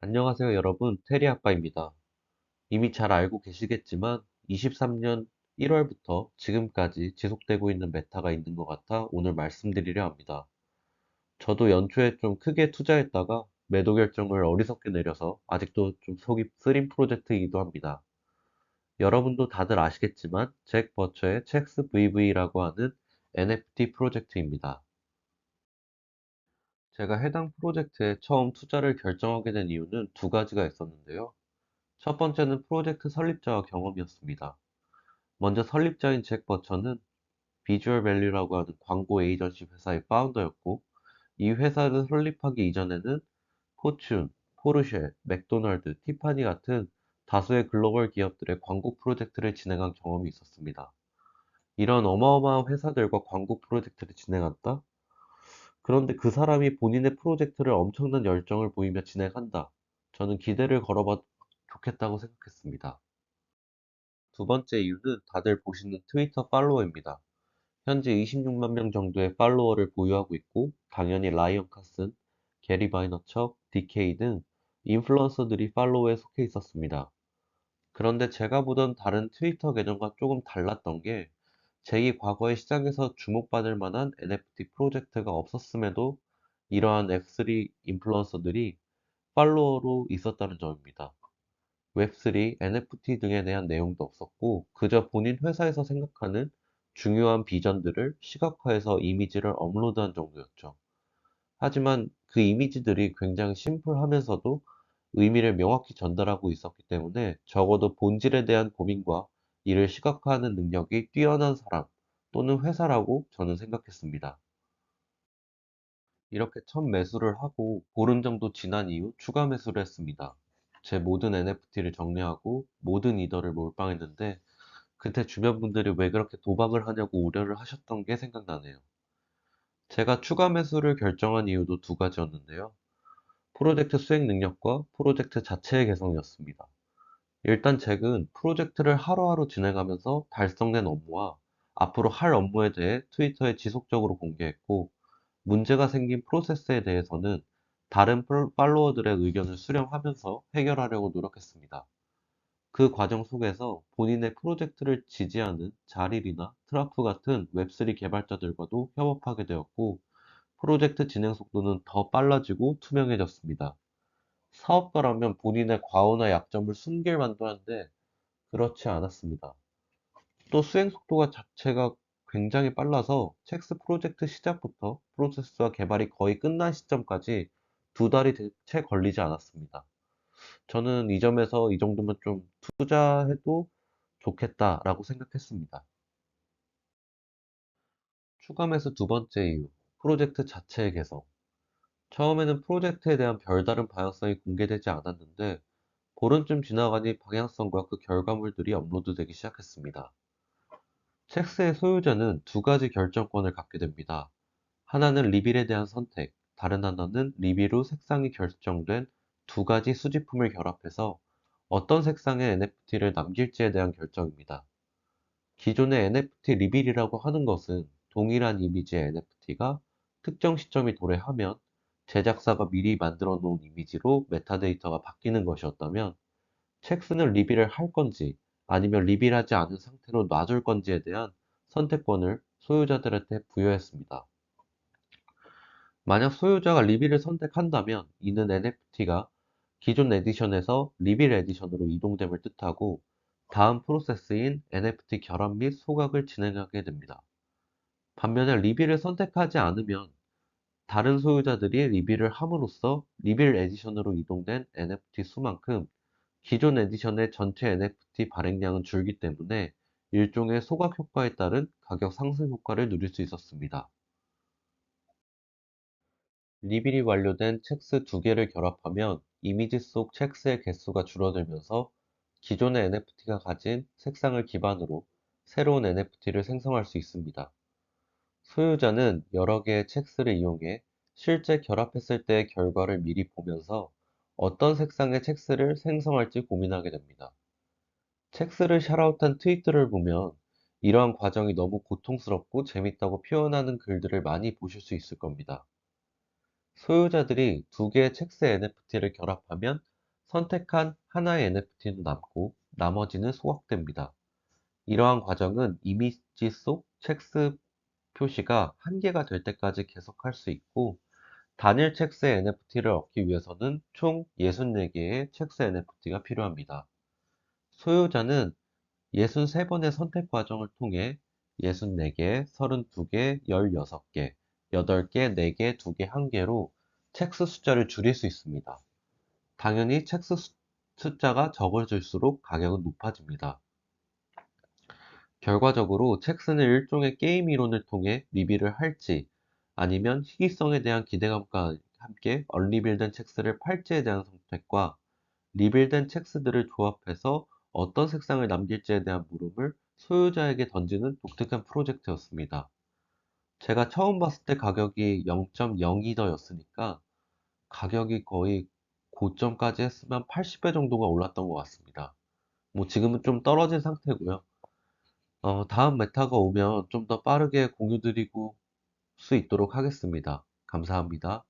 안녕하세요, 여러분. 테리 아빠입니다. 이미 잘 알고 계시겠지만 23년 1월부터 지금까지 지속되고 있는 메타가 있는 것 같아 오늘 말씀드리려 합니다. 저도 연초에 좀 크게 투자했다가 매도 결정을 어리석게 내려서 아직도 좀 속이 쓰린 프로젝트이기도 합니다. 여러분도 다들 아시겠지만 잭 버처의 첵스 VV라고 하는 NFT 프로젝트입니다. 제가 해당 프로젝트에 처음 투자를 결정하게 된 이유는 두 가지가 있었는데요. 첫 번째는 프로젝트 설립자와 경험이었습니다. 먼저 설립자인 잭 버처는 비주얼 밸류라고 하는 광고 에이전시 회사의 파운더였고, 이 회사를 설립하기 이전에는 포춘, 포르쉐, 맥도날드, 티파니 같은 다수의 글로벌 기업들의 광고 프로젝트를 진행한 경험이 있었습니다. 이런 어마어마한 회사들과 광고 프로젝트를 진행한다? 그런데 그 사람이 본인의 프로젝트를 엄청난 열정을 보이며 진행한다. 저는 기대를 걸어봐도 좋겠다고 생각했습니다. 두 번째 이유는 다들 보시는 트위터 팔로워입니다. 현재 26만 명 정도의 팔로워를 보유하고 있고, 당연히 라이언 카슨, 게리 바이너척, DK 등 인플루언서들이 팔로워에 속해 있었습니다. 그런데 제가 보던 다른 트위터 계정과 조금 달랐던 게, 제2 과거의 시장에서 주목받을 만한 NFT 프로젝트가 없었음에도 이러한 F3 인플루언서들이 팔로워로 있었다는 점입니다. 웹3, NFT 등에 대한 내용도 없었고, 그저 본인 회사에서 생각하는 중요한 비전들을 시각화해서 이미지를 업로드한 정도였죠. 하지만 그 이미지들이 굉장히 심플하면서도 의미를 명확히 전달하고 있었기 때문에 적어도 본질에 대한 고민과 이를 시각화하는 능력이 뛰어난 사람 또는 회사라고 저는 생각했습니다. 이렇게 첫 매수를 하고 보름 정도 지난 이후 추가 매수를 했습니다. 제 모든 NFT를 정리하고 모든 이더를 몰빵했는데 그때 주변 분들이 왜 그렇게 도박을 하냐고 우려를 하셨던 게 생각나네요. 제가 추가 매수를 결정한 이유도 두 가지였는데요. 프로젝트 수행 능력과 프로젝트 자체의 개성이었습니다. 일단 잭은 프로젝트를 하루하루 진행하면서 달성된 업무와 앞으로 할 업무에 대해 트위터에 지속적으로 공개했고, 문제가 생긴 프로세스에 대해서는 다른 팔로워들의 의견을 수렴하면서 해결하려고 노력했습니다. 그 과정 속에서 본인의 프로젝트를 지지하는 자릴이나 트라프 같은 웹3 개발자들과도 협업하게 되었고, 프로젝트 진행 속도는 더 빨라지고 투명해졌습니다. 사업가라면 본인의 과오나 약점을 숨길 만도 한데 그렇지 않았습니다. 또 수행 속도가 자체가 굉장히 빨라서 첵스 프로젝트 시작부터 프로세스와 개발이 거의 끝난 시점까지 두 달이 채 걸리지 않았습니다. 저는 이 점에서 이 정도면 좀 투자해도 좋겠다라고 생각했습니다. 추가해서 두 번째 이유, 프로젝트 자체의 개성. 처음에는 프로젝트에 대한 별다른 방향성이 공개되지 않았는데 보름쯤 지나가니 방향성과 그 결과물들이 업로드되기 시작했습니다. 첵스의 소유자는 두 가지 결정권을 갖게 됩니다. 하나는 리빌에 대한 선택, 다른 하나는 리빌 후 색상이 결정된 두 가지 수집품을 결합해서 어떤 색상의 NFT를 남길지에 대한 결정입니다. 기존의 NFT 리빌이라고 하는 것은 동일한 이미지의 NFT가 특정 시점이 도래하면 제작사가 미리 만들어 놓은 이미지로 메타데이터가 바뀌는 것이었다면, 첵스는 리빌을 할 건지 아니면 리빌하지 않은 상태로 놔둘 건지에 대한 선택권을 소유자들한테 부여했습니다. 만약 소유자가 리빌을 선택한다면 이는 NFT가 기존 에디션에서 리빌 에디션으로 이동됨을 뜻하고 다음 프로세스인 NFT 결합 및 소각을 진행하게 됩니다. 반면에 리빌을 선택하지 않으면 다른 소유자들이 리빌을 함으로써 리빌 에디션으로 이동된 NFT 수만큼 기존 에디션의 전체 NFT 발행량은 줄기 때문에 일종의 소각 효과에 따른 가격 상승 효과를 누릴 수 있었습니다. 리빌이 완료된 첵스 두 개를 결합하면 이미지 속 첵스의 개수가 줄어들면서 기존의 NFT가 가진 색상을 기반으로 새로운 NFT를 생성할 수 있습니다. 소유자는 여러 개의 첵스를 이용해 실제 결합했을 때의 결과를 미리 보면서 어떤 색상의 첵스를 생성할지 고민하게 됩니다. 첵스를 샤라웃한 트윗들을 보면 이러한 과정이 너무 고통스럽고 재밌다고 표현하는 글들을 많이 보실 수 있을 겁니다. 소유자들이 두 개의 첵스 NFT를 결합하면 선택한 하나의 NFT는 남고 나머지는 소각됩니다. 이러한 과정은 이미지 속 첵스 표시가 한계가 될 때까지 계속할 수 있고, 단일 첵스의 NFT를 얻기 위해서는 총 64개의 첵스 NFT가 필요합니다. 소유자는 63번의 선택 과정을 통해 64개, 32개, 16개, 8개, 4개, 2개, 1개로 첵스 숫자를 줄일 수 있습니다. 당연히 첵스 숫자가 적어질수록 가격은 높아집니다. 결과적으로 첵스는 일종의 게임 이론을 통해 리빌을 할지, 아니면 희귀성에 대한 기대감과 함께 언리빌된 첵스를 팔지에 대한 선택과 리빌된 첵스들을 조합해서 어떤 색상을 남길지에 대한 물음을 소유자에게 던지는 독특한 프로젝트였습니다. 제가 처음 봤을 때 가격이 0.02더였으니까 가격이 거의 고점까지 했으면 80배 정도가 올랐던 것 같습니다. 뭐 지금은 좀 떨어진 상태고요. 다음 메타가 오면 좀 더 빠르게 공유드리고 수 있도록 하겠습니다. 감사합니다.